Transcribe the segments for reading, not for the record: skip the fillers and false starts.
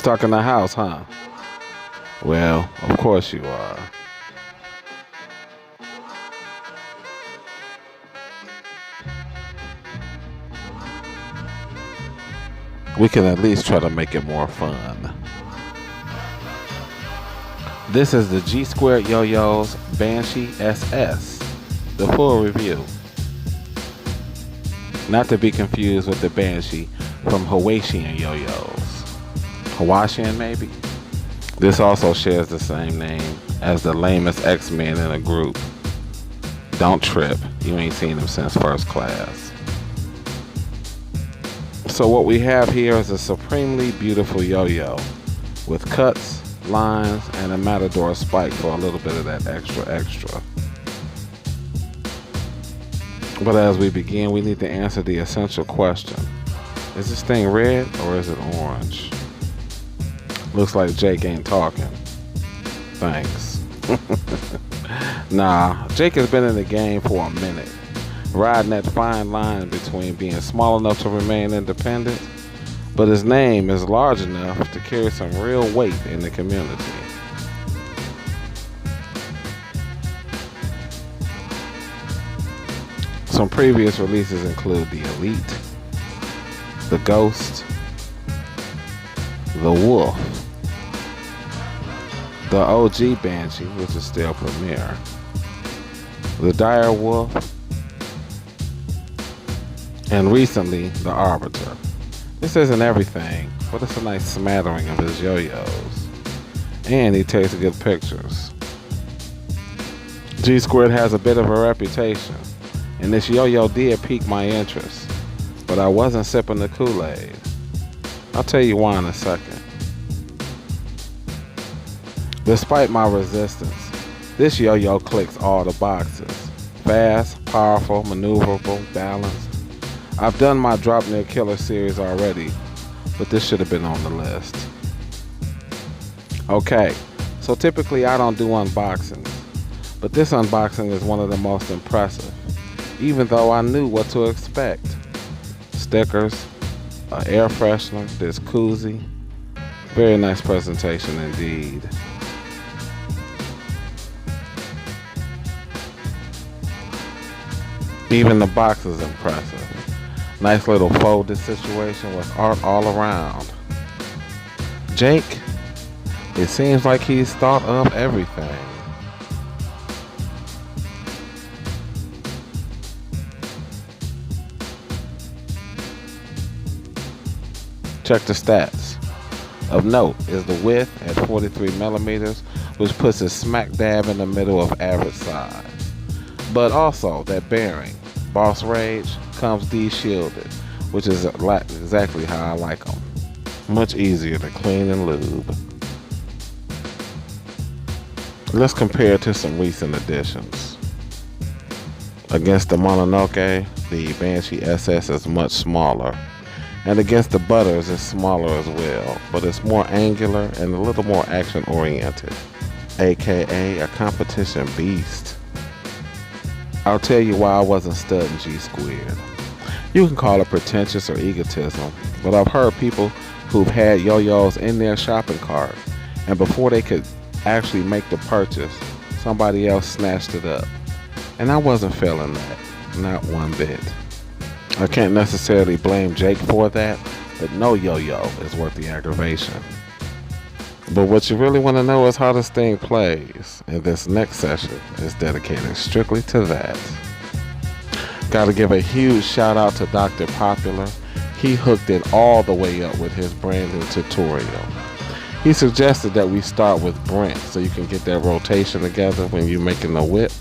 Stuck in the house, huh? Well, of course you are. We can at least try to make it more fun. This is the G Squared Yo-Yo's Banshee SS, the full review. Not to be confused with the Banshee from Hawaiian Yo-Yos. Hawaiian, maybe? This also shares the same name as the lamest X-Men in a group. Don't trip, you ain't seen him since first class. So what we have here is a supremely beautiful yo-yo with cuts, lines, and a matador spike for a little bit of that extra. But as we begin, we need to answer the essential question. Is this thing red or is it orange? Looks like Jake ain't talking. Thanks. Nah, Jake has been in the game for a minute, riding that fine line between being small enough to remain independent, but his name is large enough to carry some real weight in the community. Some previous releases include the Elite, the Ghost, the Wolf, the OG Banshee, which is still premiere, the Dire Wolf, and recently the Arbiter. This isn't everything, but it's a nice smattering of his yo-yos, and he takes good pictures. G Squared has a bit of a reputation, and this yo-yo did pique my interest, but I wasn't sipping the Kool-Aid. I'll tell you why in a second. Despite my resistance, this yo-yo clicks all the boxes. Fast, powerful, maneuverable, balanced. I've done my Drop Near Killer series already, but this should have been on the list. Okay, so typically I don't do unboxings, but this unboxing is one of the most impressive, even though I knew what to expect. Stickers, an air freshener, this koozie. Very nice presentation indeed. Even the box is impressive. Nice little folded situation with art all around. Jake, it seems like he's thought of everything. Check the stats. Of note is the width at 43 millimeters, which puts it smack dab in the middle of average size. But also that bearing, Boss Rage, comes de-shielded, which is exactly how I like them. Much easier to clean and lube. Let's compare it to some recent additions. Against the Mononoke, the Banshee SS is much smaller. And against the Butters, it's smaller as well, but it's more angular and a little more action-oriented, aka a competition beast. I'll tell you why I wasn't studying G Squared. You can call it pretentious or egotism, but I've heard people who've had yo-yos in their shopping cart, and before they could actually make the purchase, somebody else snatched it up. And I wasn't feeling that, not one bit. I can't necessarily blame Jake for that, but no yo-yo is worth the aggravation. But what you really want to know is how this thing plays, and this next session is dedicated strictly to that. Gotta give a huge shout out to Dr. Popular. He hooked it all the way up with his brand new tutorial. He suggested that we start with Brent so you can get that rotation together when you're making the whip.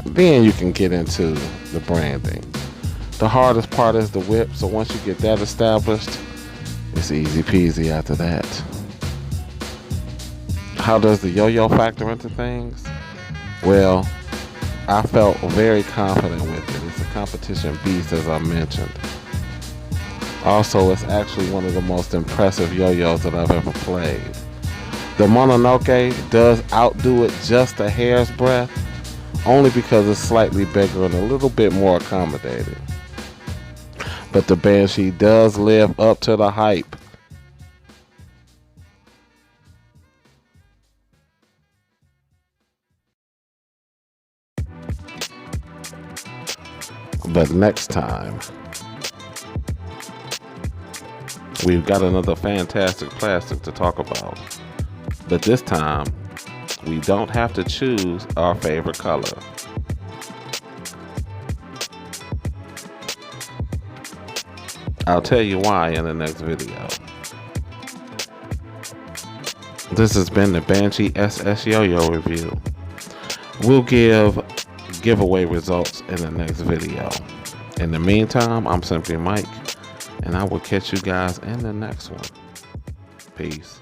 Then you can get into the branding. The hardest part is the whip, so once you get that established, it's easy peasy after that. How does the yo-yo factor into things? Well, I felt very confident with it. It's a competition beast, as I mentioned. Also, it's actually one of the most impressive yo-yos that I've ever played. The Mononoke does outdo it just a hair's breadth, only because it's slightly bigger and a little bit more accommodating. But the Banshee does live up to the hype. But next time, we've got another fantastic plastic to talk about. But this time, we don't have to choose our favorite color. I'll tell you why in the next video. This has been the Banshee SS Yo-Yo review. We'll give giveaway results in the next video. In the meantime, I'm Simply Mike, and I will catch you guys in the next one. Peace.